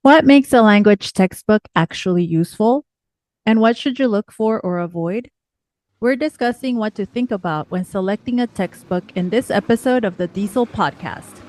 What makes a language textbook actually useful? And what should you look for or avoid? We're discussing what to think about when selecting a textbook in this episode of the DIESOL podcast.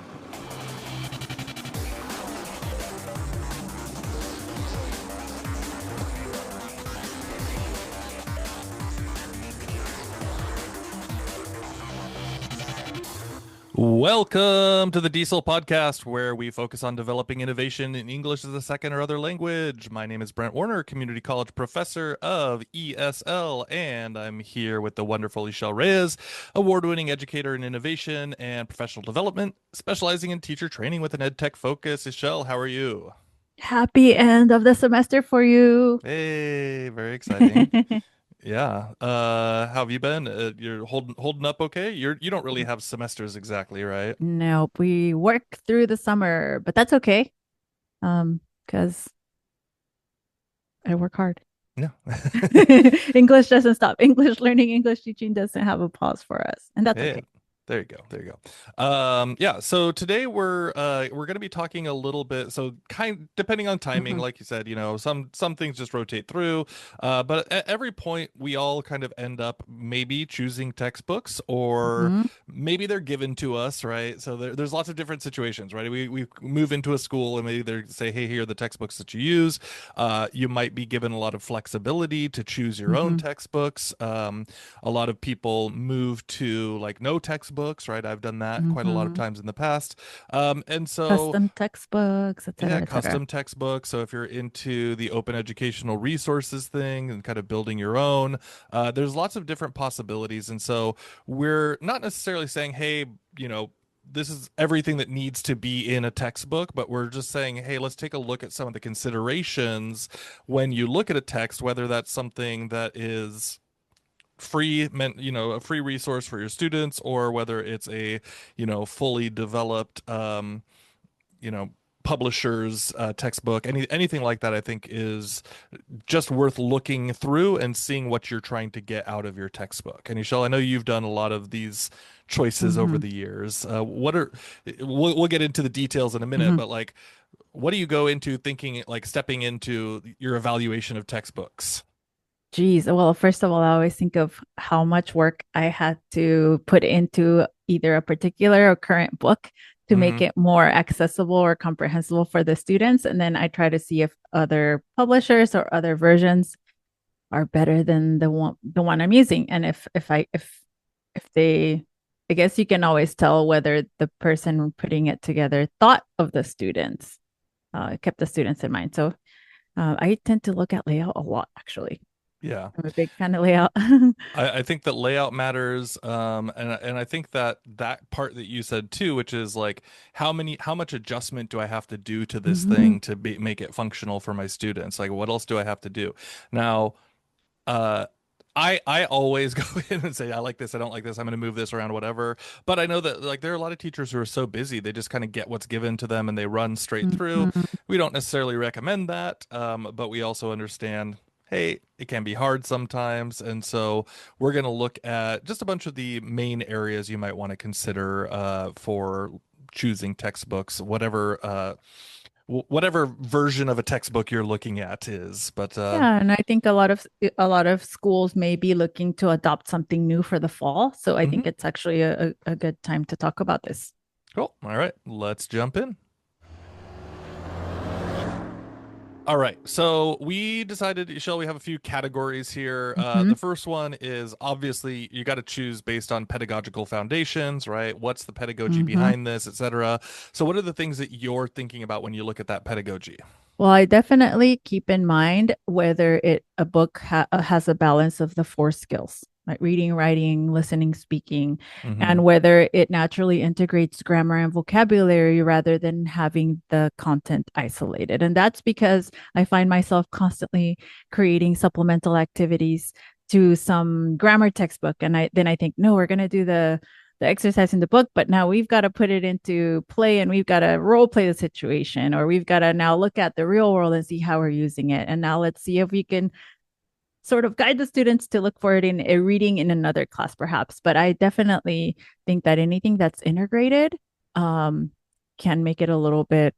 Welcome to the DIESOL podcast, where we focus on developing innovation in English as a second or other language. My name is Brent Warner, community college professor of ESL, and I'm here with the wonderful Ixchell Reyes, award-winning educator in innovation and professional development, specializing in teacher training with an EdTech focus. Ixchell, how are you? Happy end of the semester for you. Hey, very exciting. Yeah. How have you been? You're holding up okay? You don't really have semesters exactly, right? Nope, we work through the summer, but that's okay. Because I work hard. Yeah. English doesn't stop. English learning, English teaching doesn't have a pause for us, and that's Yeah. okay. There you go. There you go. Yeah, so today we're going to be talking a little bit, so kind depending on timing, Hmm. like you said, some things just rotate through, but at every point we all kind of end up maybe choosing textbooks, or Hmm. maybe they're given to us, right? So there's lots of different situations, right? We move into a school and maybe they say, hey, here are the textbooks that you use. You might be given a lot of flexibility to choose your own Hmm. textbooks. A lot of people move to like no textbooks, right? I've done that quite a lot of Hmm. times in the past. And so Custom textbooks, et yeah, cetera, et cetera. custom textbooks. So if you're into the open educational resources thing and kind of building your own, there's lots of different possibilities. And so we're not necessarily saying, hey, this is everything that needs to be in a textbook, but we're just saying, hey, let's take a look at some of the considerations when you look at a text, whether that's something that is free meant a free resource for your students, or whether it's a fully developed you know publisher's textbook. Anything like that, I think, is just worth looking through and seeing what you're trying to get out of your textbook. And Michelle, I know you've done a lot of these choices over Hmm. the years. We'll get into the details in a minute, Hmm. but like, what do you go into thinking, like stepping into your evaluation of textbooks? Geez. Well, first of all, I always think of how much work I had to put into either a particular or current book to make Hmm. it more accessible or comprehensible for the students. And then I try to see if other publishers or other versions are better than the one I'm using. And if they I guess you can always tell whether the person putting it together thought of the students, kept the students in mind. So I tend to look at layout a lot, actually. Yeah. I'm a big fan of layout. I think that layout matters, and I think that that part that you said too, which is like how much adjustment do I have to do to this Hmm. thing to make it functional for my students? Like, what else do I have to do? Now, uh, I always go in and say, I like this, I don't like this, I'm going to move this around, whatever. But I know that like there are a lot of teachers who are so busy, they just kind of get what's given to them and they run straight through. Hmm. We don't necessarily recommend that, but we also understand, hey, it can be hard sometimes. And so we're going to look at just a bunch of the main areas you might want to consider for choosing textbooks, whatever version of a textbook you're looking at is. But Yeah, and I think a lot of schools may be looking to adopt something new for the fall. So I think mhm. it's actually a good time to talk about this. Cool. All right, let's jump in. All right, so we decided, shall we have a few categories here? Hmm. The first one is obviously you got to choose based on pedagogical foundations, right? What's the pedagogy Hmm. behind this, etc. So, what are the things that you're thinking about when you look at that pedagogy? Well, I definitely keep in mind whether a book has a balance of the four skills, like reading, writing, listening, speaking, Hmm. and whether it naturally integrates grammar and vocabulary rather than having the content isolated. And that's because I find myself constantly creating supplemental activities to some grammar textbook, and I think, no, we're going to do the exercise in the book, but now we've got to put it into play and we've got to role play the situation, or we've got to now look at the real world and see how we're using it. And now let's see if we can sort of guide the students to look for it in a reading in another class, perhaps. But I definitely think that anything that's integrated um, can make it a little bit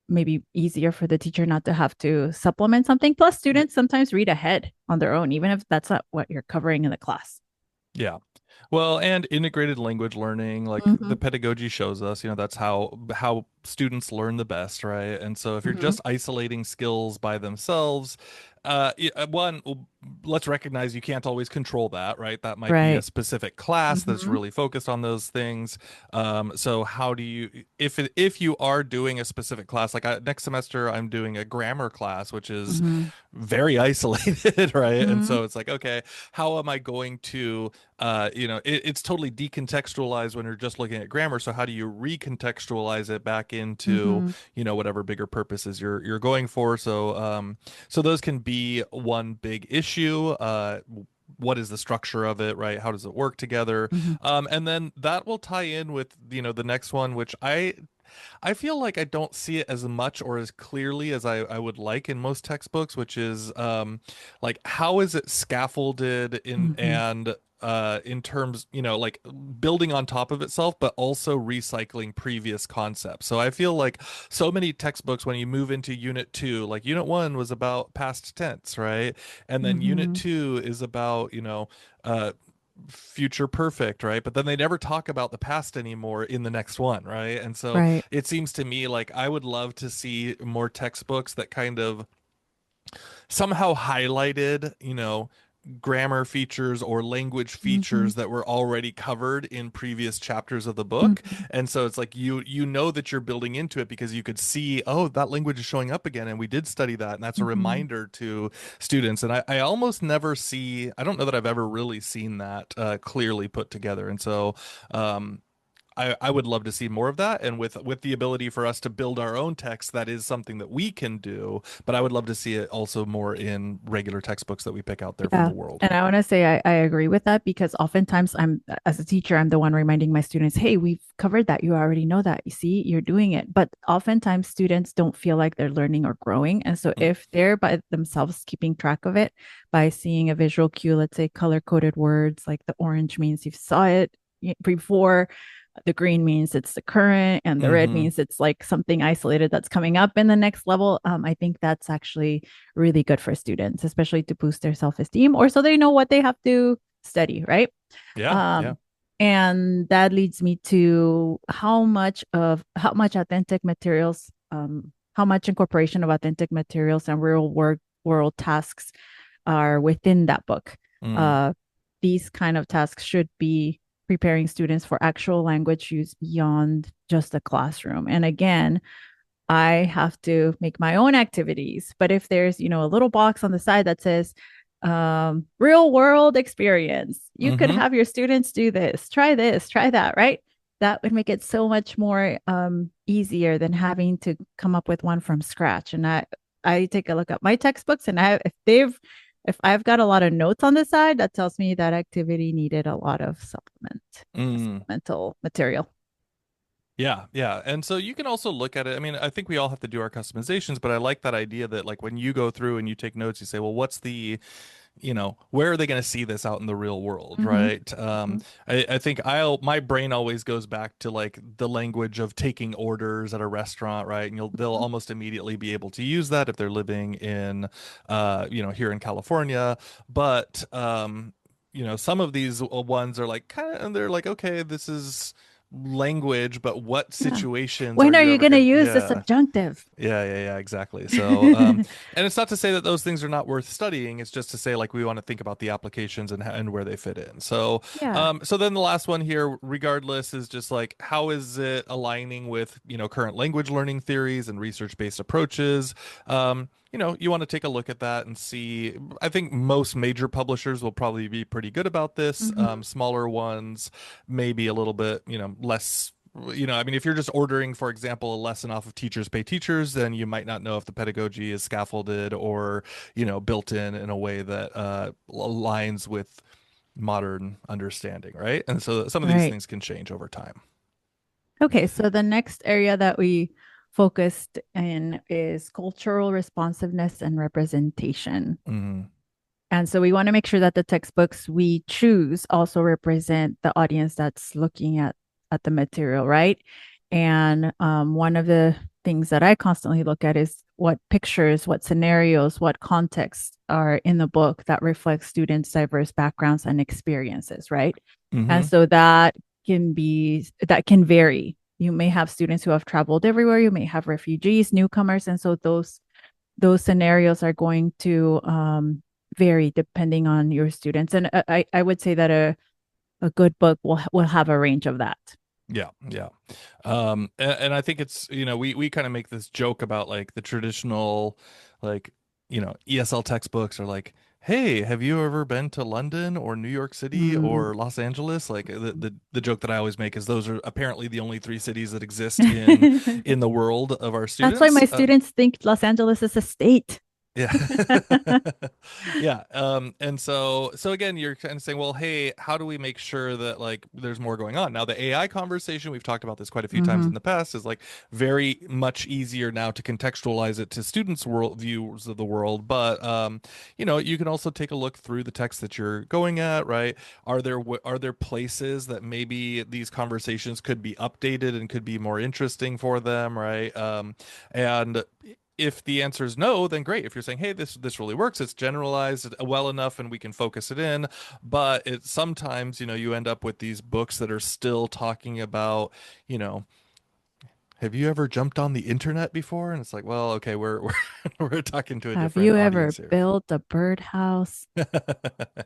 maybe easier for the teacher not to have to supplement something. Plus, students sometimes read ahead on their own, even if that's not what you're covering in the class. Yeah. Well, and integrated language learning, like Mm-hmm. the pedagogy shows us, that's how students learn the best, right? And so if you're Mm-hmm. just isolating skills by themselves, one, let's recognize you can't always control that, right? That might be a Right. specific class that's Mm-hmm. really focused on those things. So how do you, if you are doing a specific class, like next semester I'm doing a grammar class, which is Mm-hmm. very isolated, right? And Mm-hmm. so it's like, okay, how am I going to it's totally decontextualized when you're just looking at grammar. So how do you recontextualize it back into, Mm-hmm. whatever bigger purposes you're going for? So those can be one big issue. What is the structure of it, right? How does it work together? Mm-hmm. And then that will tie in with, the next one, which I feel like I don't see it as much or as clearly as I would like in most textbooks, which is like how is it scaffolded Mm-hmm. in terms, like building on top of itself, but also recycling previous concepts. So I feel like so many textbooks, when you move into unit two, like unit one was about past tense, right? And then unit Mm-hmm. two is about, future perfect, right? But then they never talk about the past anymore in the next one, right? And so Right. it seems to me like I would love to see more textbooks that kind of somehow highlighted, grammar features or language Mm-hmm. features that were already covered in previous chapters of the book. Mm-hmm. And so it's like you know that you're building into it because you could see, oh, that language is showing up again and we did study that. And that's a Mm-hmm. reminder to students. And I almost never see, I don't know that I've ever really seen that clearly put together. And so um I would love to see more of that, and with the ability for us to build our own text, that is something that we can do. But I would love to see it also more in regular textbooks that we pick out there from Yeah. the world. And I want to say I agree with that because oftentimes as a teacher, I'm the one reminding my students, hey, we've covered that. You already know that. You see, you're doing it. But oftentimes students don't feel like they're learning or growing. And so Mm, if they're by themselves keeping track of it by seeing a visual cue, let's say color coded words, like the orange means you saw it before, the green means it's the current, and the red hmm means it's like something isolated that's coming up in the next level. I think that's actually really good for students, especially to boost their self-esteem or so they know what they have to study, right? Yeah, yeah. Um, and that leads me to how much authentic materials, how much incorporation of authentic materials and real world tasks are within that book. Mm, Uh, these kind of tasks should be preparing students for actual language use beyond just the classroom. And again, I have to make my own activities. But if there's, a little box on the side that says real world experience, you could hmm have your students do this, try that, right? That would make it so much more easier than having to come up with one from scratch. And I take a look at my textbooks and if I've got a lot of notes on the side, that tells me that activity needed a lot of mm. supplemental material. Yeah, yeah. And so you can also look at it. I mean, I think we all have to do our customizations, but I like that idea that like when you go through and you take notes, you say, well, what's the where are they going to see this out in the real world, Mm-hmm. right? Mm-hmm. I think my brain always goes back to like the language of taking orders at a restaurant, right? And they'll almost immediately be able to use that if they're living in, here in California. But, some of these ones are like kind of, and they're like, okay, this is language, but what Yeah. situations are When are you you ever going to going to, use the yeah. subjunctive? Yeah, exactly. So, and it's not to say that those things are not worth studying. It's just to say like we want to think about the applications and where they fit in. So, Yeah. so then the last one here, regardless, is just like how is it aligning with current language learning theories and research-based approaches? You want to take a look at that and see. I think most major publishers will probably be pretty good about this. Mm-hmm. Smaller ones, maybe a little bit, less. I mean, if you're just ordering, for example, a lesson off of Teachers Pay Teachers, then you might not know if the pedagogy is scaffolded or, built in a way that aligns with modern understanding, right? And so some of these Right. things can change over time. Okay. So the next area that we focused in is cultural responsiveness and representation. Mm, And so we want to make sure that the textbooks we choose also represent the audience that's looking at the material, right? And one of the things that I constantly look at is what pictures, what scenarios, what contexts are in the book that reflect students' diverse backgrounds and experiences, right? And Hmm. so that can vary. You may have students who have traveled everywhere, you may have refugees, newcomers, and so those scenarios are going to vary depending on your students. And I would say that a good book will have a range of that. Yeah, yeah. And I think it's, we kind of make this joke about like the traditional, like, ESL textbooks are like, hey, have you ever been to London or New York City Mm. or Los Angeles? Like the joke that I always make is those are apparently the only three cities that exist in the world of our That's why students. my students think Los Angeles is a state. Yeah. Yeah. And so again, you're kind of saying, well, hey, how do we make sure that like there's more going on? Now, the AI conversation, we've talked about this quite a few times Mm-hmm. in the past, is like very much easier now to contextualize it to students' world views of the world. But you can also take a look through the text that you're going at, right? Are there places that maybe these conversations could be updated and could be more interesting for them, right? And if the answer is no, then great. If you're saying, "Hey, this really works. It's generalized well enough, and we can focus it in," but it sometimes, you end up with these books that are still talking about, you know, have you ever jumped on the internet before? And it's like, well, okay, we're we're talking to a Have different you ever audience here. built a birdhouse?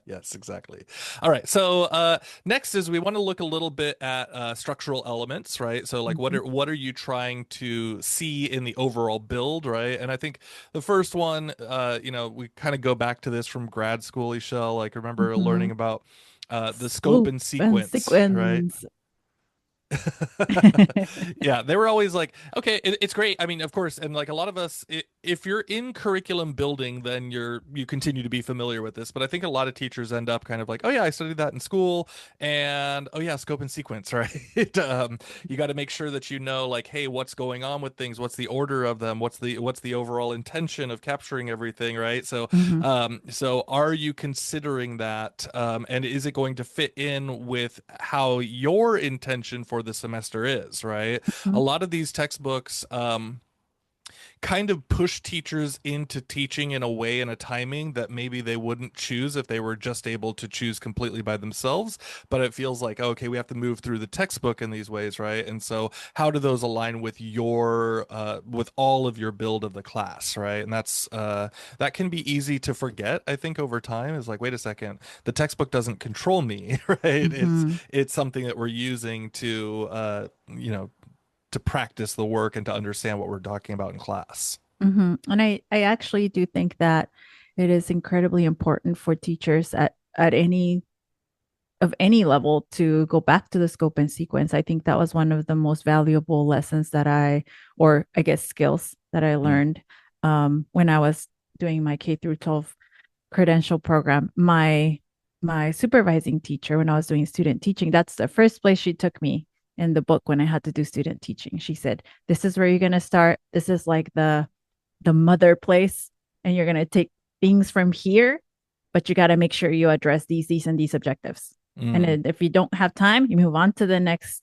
Yes, exactly. All right. So next is we want to look a little bit at structural elements, right? So like Mm-hmm. what are you trying to see in the overall build, right? And I think the first one, we kind of go back to this from grad school, Ixchell. Like remember Mm-hmm. learning about the scope Swoop and and sequence, right? sequence. Yeah, they were always like, okay, it's great. I mean, of course, and like a lot of us, if you're in curriculum building, then you continue to be familiar with this. But I think a lot of teachers end up kind of like, oh yeah, I studied that in school, and oh yeah, scope and sequence, right? You got to make sure that you know, like, hey, what's going on with things? What's the order of them? What's the overall intention of capturing everything, right? So, Mm-hmm. so are you considering that? And is it going to fit in with how your intention for the semester is, right? Mm-hmm. A lot of these textbooks, kind of push teachers into teaching in a way and a timing that maybe they wouldn't choose if they were just able to choose completely by themselves. But it feels like, okay, we have to move through the textbook in these ways, right? And so how do those align with with all of your build of the class, right? And that can be easy to forget, I think, over time. Is like, wait a second, the textbook doesn't control me, right? Mm-hmm. It's something that we're using to practice the work and to understand what we're talking about in class. Mm-hmm. And I actually do think that it is incredibly important for teachers at any level to go back to the scope and sequence. I think that was one of the most valuable lessons or I guess skills that I Mm, learned when I was doing my K through 12 credential program. My supervising teacher, when I was doing student teaching, that's the first place she took me in the book when I had to do student teaching. She said, "This is where you're going to start. This is like the mother place, and you're going to take things from here, but you got to make sure you address these and these objectives. And mm, then if you don't have time, you move on to the next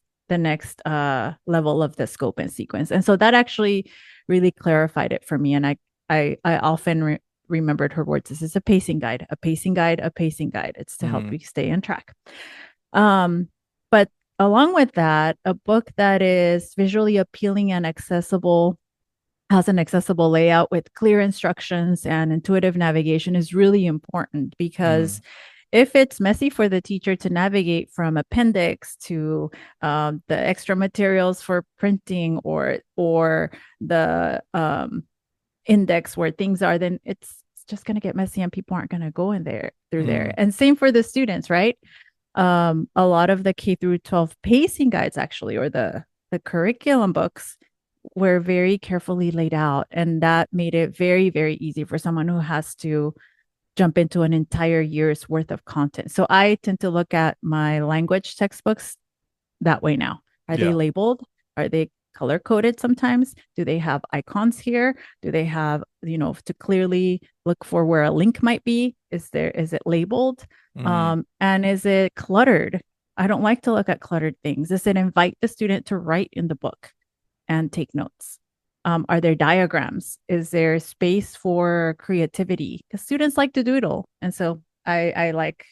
level of the scope and sequence." And so that actually really clarified it for me. And I often remembered her words. This is a pacing guide, a pacing guide, a pacing guide. It's to help mm, you stay on track. But along with that, a book that is visually appealing and accessible, has an accessible layout with clear instructions and intuitive navigation is really important, because mm, if it's messy for the teacher to navigate from appendix to the extra materials for printing or the index where things are, then it's just going to get messy and people aren't going to go in there through there. mm, And same for the students, right? A lot of the K through 12 pacing guides actually, or the curriculum books, were very carefully laid out, and that made it very, very easy for someone who has to jump into an entire year's worth of content. So I tend to look at my language textbooks that way now. Are they yeah. labeled? Are they color coded sometimes? Do they have icons here? Do they have, to clearly look for where a link might be? Is it labeled? Mm, And is it cluttered? I don't like to look at cluttered things. Does it invite the student to write in the book and take notes? Are there diagrams? Is there space for creativity? Because students like to doodle, and so I like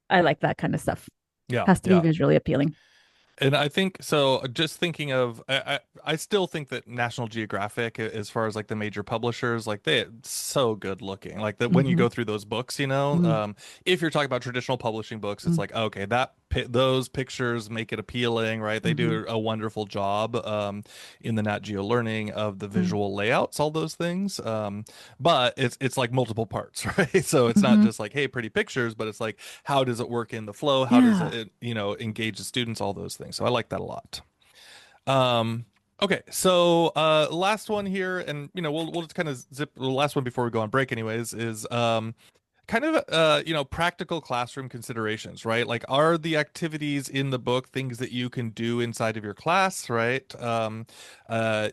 that kind of stuff. Yeah, Has to be yeah. visually appealing. And I think so. Just thinking of, I still think that National Geographic, as far as like the major publishers, like they're so good looking. Like that when you Mm-hmm. go through those books, you know, Mm-hmm. if you're talking about traditional publishing books, it's like okay, those pictures make it appealing, right? They Mm-hmm. do a wonderful job in the Nat Geo learning of the visual layouts, all those things. But it's like multiple parts, right? So it's not Mm-hmm. just like hey, pretty pictures, but it's like how does it work in the flow? How does Yeah. it, engage the students? All those things. So I like that a lot. Um, okay, so last one here, and we'll just kind of zip the last one before we go on break, anyways, is kind of practical classroom considerations, right? Like, are the activities in the book things that you can do inside of your class, right? Uh,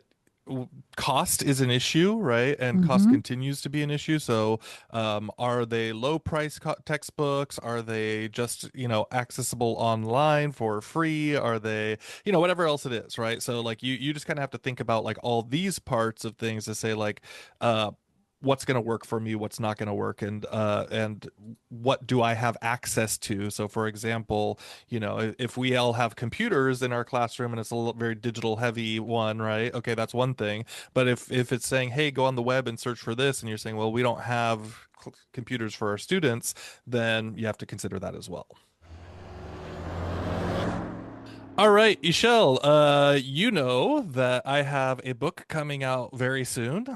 Cost is an issue, right? And cost Mm-hmm. continues to be an issue. So, are they low price textbooks? Are they just, accessible online for free? Are they, whatever else it is, right? So like you just kind of have to think about like all these parts of things to say like, uh, what's going to work for me, what's not going to work, and what do I have access to. So for example, if we all have computers in our classroom and it's a very digital heavy one, right? Okay, that's one thing. But if it's saying, hey, go on the web and search for this, and you're saying, well, we don't have computers for our students, then you have to consider that as well. All right, Ishel, you know that I have a book coming out very soon.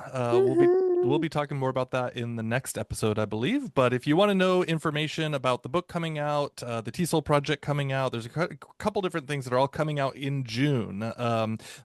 We'll Woohoo. be talking more about that in the next episode, I believe. But if you want to know information about the book coming out, the TESOL project coming out, there's a couple different things that are all coming out in June,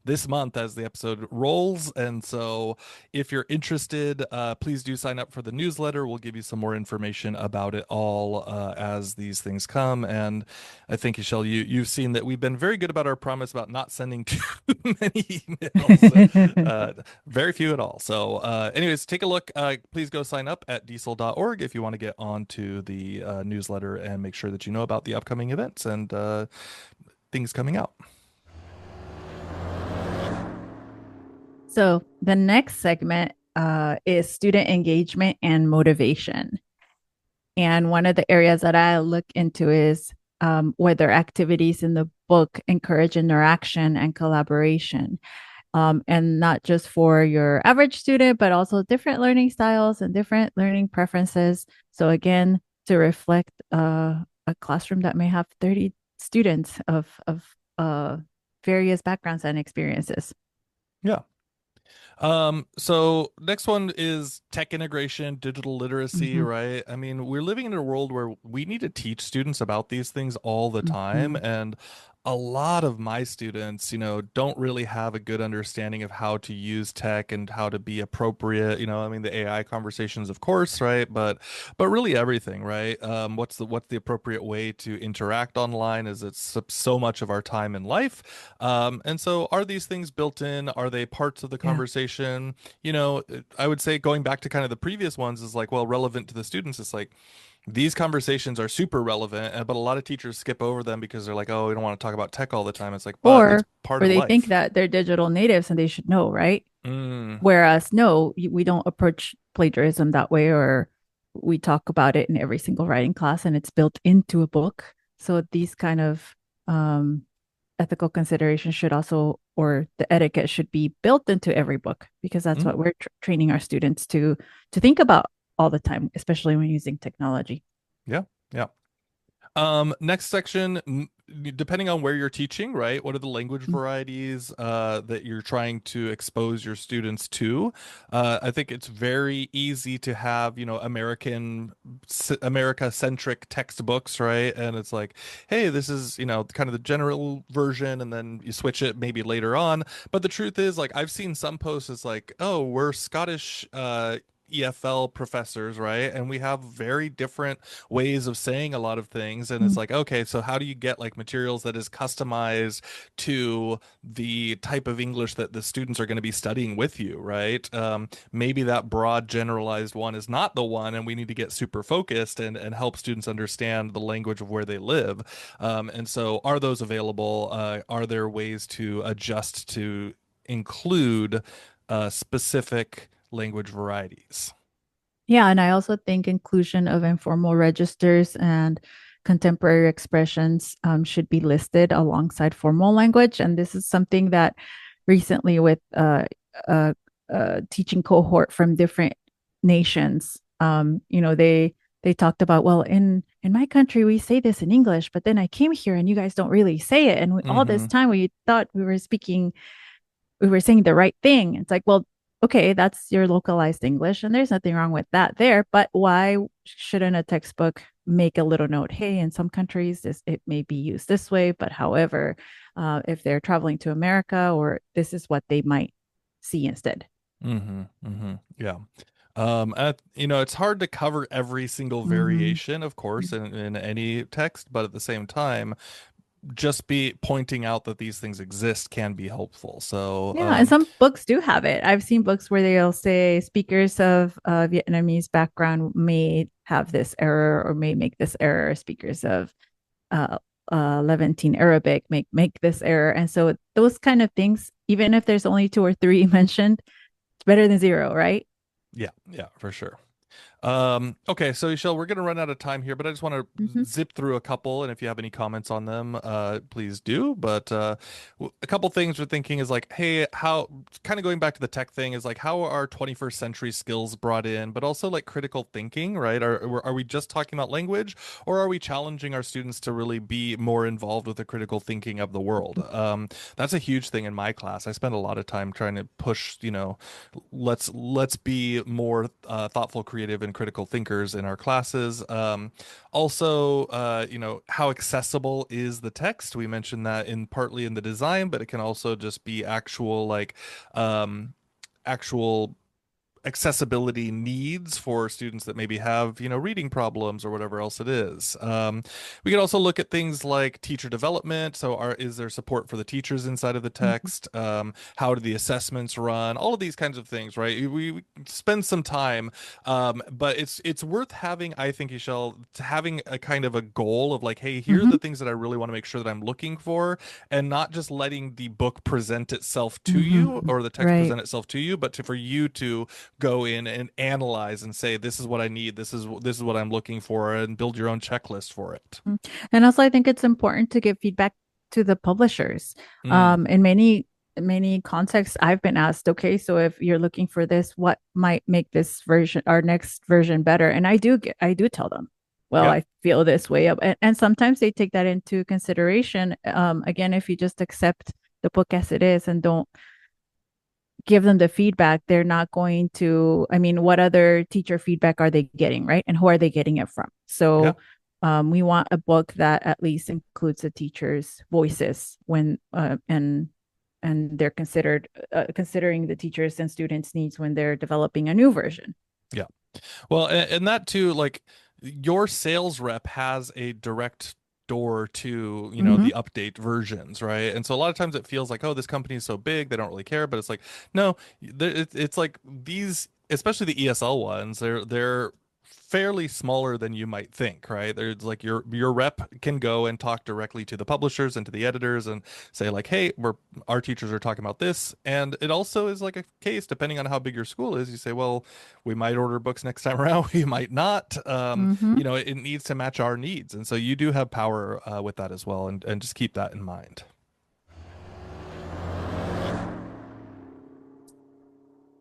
this month as the episode rolls. And so if you're interested, please do sign up for the newsletter. We'll give you some more information about it all as these things come. And I think, Michelle, you've seen that we've been very good about our promise about not sending too many emails, very few at all. So, anyways, take a look. Please go sign up at diesel.org if you want to get onto the newsletter and make sure that you know about the upcoming events and things coming out. So the next segment is student engagement and motivation. And one of the areas that I look into is whether activities in the book encourage interaction and collaboration. And not just for your average student, but also different learning styles and different learning preferences. So, again, to reflect a classroom that may have 30 students of various backgrounds and experiences. Yeah. So next one is tech integration, digital literacy, Mm-hmm. right? I mean, we're living in a world where we need to teach students about these things all the time. Mm-hmm. And a lot of my students, don't really have a good understanding of how to use tech and how to be appropriate. I mean, the AI conversations, of course, right? But really everything, right? What's the appropriate way to interact online? Is it's so much of our time in life? And so are these things built in? Are they parts of the Yeah. conversation? I would say going back to kind of the previous ones is like, well, relevant to the students. It's like these conversations are super relevant, but a lot of teachers skip over them because they're like, oh, we don't want to talk about tech all the time. It's like, but it's Or part or of they think life. that they're digital natives and they should know, right? Mm, Whereas no, we don't approach plagiarism that way, or we talk about it in every single writing class and it's built into a book. So these kind of um, ethical considerations should also, or the etiquette should be built into every book because that's mm, what we're training our students to think about all the time, especially when using technology. yeah, yeah. Next section, depending on where you're teaching, right? What are the language varieties that you're trying to expose your students to? I think it's very easy to have, America-centric textbooks, right? And it's like, hey, this is, kind of the general version, and then you switch it maybe later on. But the truth is, like, I've seen some posts, it's like, oh, we're Scottish EFL professors, right? And we have very different ways of saying a lot of things. And it's Mm-hmm. like, okay, so how do you get like materials that is customized to the type of English that the students are going to be studying with you, right? Maybe that broad generalized one is not the one, and we need to get super focused and help students understand the language of where they live. And so, are those available? Are there ways to adjust to include specific language varieties. Yeah, and I also think inclusion of informal registers and contemporary expressions should be listed alongside formal language. And this is something that recently, with a teaching cohort from different nations, they talked about, well, in my country we say this in English, but then I came here and you guys don't really say it, and all this Hmm. time we thought we were saying the right thing. It's like, well, okay, that's your localized English, and there's nothing wrong with that there. But why shouldn't a textbook make a little note? Hey, in some countries, it may be used this way, but however, if they're traveling to America, or this is what they might see instead. Yeah. It's hard to cover every single Mm-hmm. variation, of course, in any text, but at the same time, just be pointing out that these things exist can be helpful. So, Yeah, and some books do have it. I've seen books where they'll say speakers of Vietnamese background may have this error or may make this error. Speakers of uh, Levantine Arabic make this error, and so those kind of things, even if there's only two or three mentioned, it's better than zero, right? yeah, yeah, for sure. Okay, so Michelle, we're gonna run out of time here, but I just want to Mm-hmm. zip through a couple, and if you have any comments on them, please do. But a couple things we're thinking is like, hey, how kind of going back to the tech thing is like, how are 21st century skills brought in, but also like critical thinking, right? Are we just talking about language, or are we challenging our students to really be more involved with the critical thinking of the world? That's a huge thing in my class. I spend a lot of time trying to push, let's be more thoughtful, creative, and critical thinkers in our classes. Also, how accessible is the text? We mentioned that in partly in the design, but it can also just be actual accessibility needs for students that maybe have, reading problems or whatever else it is. We can also look at things like teacher development. So, is there support for the teachers inside of the Mm-hmm. text? How do the assessments run? All of these kinds of things, right? We spend some time, but it's worth having, I think, Michelle, having a kind of a goal of like, hey, here are Mm-hmm. the things that I really want to make sure that I'm looking for, and not just letting the book present itself to you Mm-hmm. or the text Right. present itself to you, but for you to go in and analyze and say, this is what I need, this is what I'm looking for, and build your own checklist for it. Mm. And also, I think it's important to give feedback to the publishers. Mm, In many contexts, I've been asked, okay, so if you're looking for this, what might make this version, our next version, better? And I do tell them, well, yeah, I feel this way, and sometimes they take that into consideration. Again, if you just accept the book as it is and don't give them the feedback, they're not going to, I mean, what other teacher feedback are they getting, right? And who are they getting it from? yeah. So we want a book that at least includes the teachers' voices when and they're considering the teachers and students' needs when they're developing a new version. Yeah. Well, and that too, like your sales rep has a direct door to, Mm-hmm. the update versions, right? And so a lot of times it feels like, oh, this company is so big, they don't really care. But it's like, no, it's like these, especially the ESL ones, they're fairly smaller than you might think, right? There's like your rep can go and talk directly to the publishers and to the editors and say like, hey, our teachers are talking about this. And it also is like a case, depending on how big your school is, you say, well, we might order books next time around, we might not. Mm-hmm. It needs to match our needs, and so you do have power with that as well, and just keep that in mind.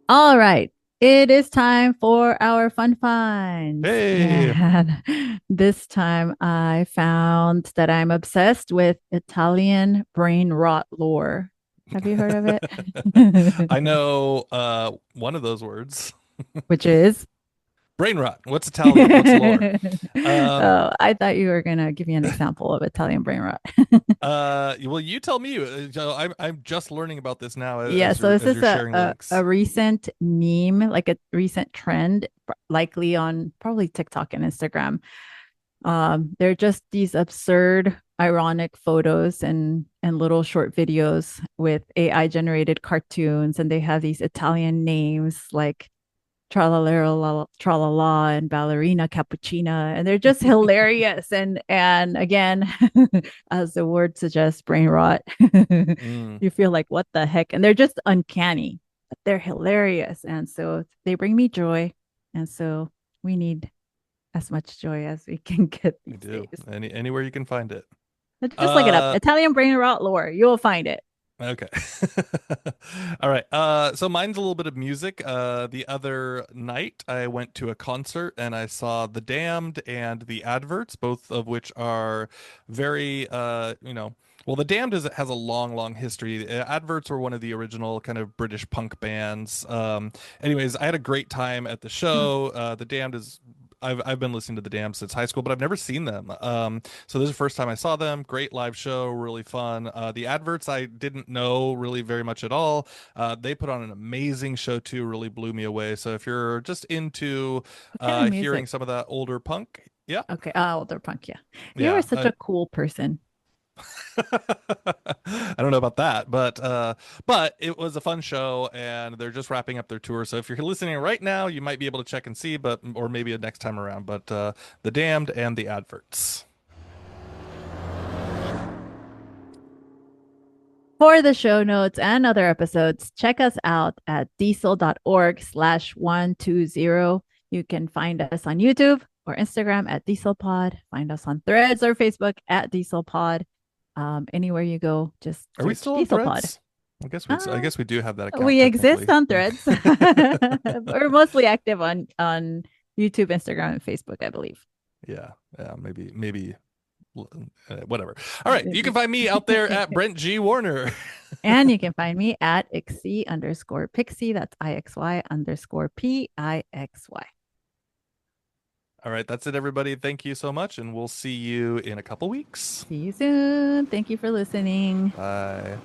All right. It is time for our fun finds. Hey, And this time I found that I'm obsessed with Italian brain rot lore. Have you heard of it? I know one of those words. Which is Brain rot. What's Italian? What's lore? Um, oh, I thought you were gonna give me an example of Italian brain rot. well, you tell me. I'm just learning about this now Yeah, as so you're this as is you're sharing a links. recent meme, like a recent trend, likely on probably TikTok and Instagram. They're just these absurd, ironic photos and little short videos with AI generated cartoons, and they have these Italian names like Tralala and Ballerina Cappuccina, and they're just hilarious. And again, as the word suggests, brain rot. Mm, You feel like what the heck, and they're just uncanny. but they're hilarious. And so they bring me joy. And so we need as much joy as we can get We these do. days. Anywhere you can find it. But just look it up. Uh, Italian brain rot lore. You'll find it. Okay. All right. So mine's a little bit of music. The other night I went to a concert and I saw The Damned and The Adverts, both of which are very well, The Damned has a long, long history. Adverts were one of the original kind of British punk bands. Anyways, I had a great time at the Hmm. show. The Damned is I've been listening to The Damned since high school, but I've never seen them. So this is the first time I saw them. Great live show, really fun. The Adverts I didn't know really very much at all. They put on an amazing show too, really blew me away. So if you're just into What kind of hearing music? some of that older punk, yeah, Okay. Older punk. Yeah. You are yeah. such a cool person. I don't know about that, but it was a fun show, and they're just wrapping up their tour. So if you're listening right now, you might be able to check and see, but or maybe a next time around. But The Damned and The Adverts. For the show notes and other episodes, check us out at diesel.org/120. You can find us on YouTube or Instagram at dieselpod. Find us on Threads or Facebook at dieselpod. Anywhere you go, just Are we search still on dieselpod. Threads? I Uh, guess we do have that account we exist technically. on Threads. We're mostly active on YouTube, Instagram, and Facebook, I believe. Yeah, yeah, maybe whatever. All right, you can find me out there at Brent G Warner. And you can find me at ixy_pixie. That's IXY_PIXY. All right, that's it, everybody. Thank you so much, and we'll see you in a couple weeks. See you soon. Thank you for listening. Bye.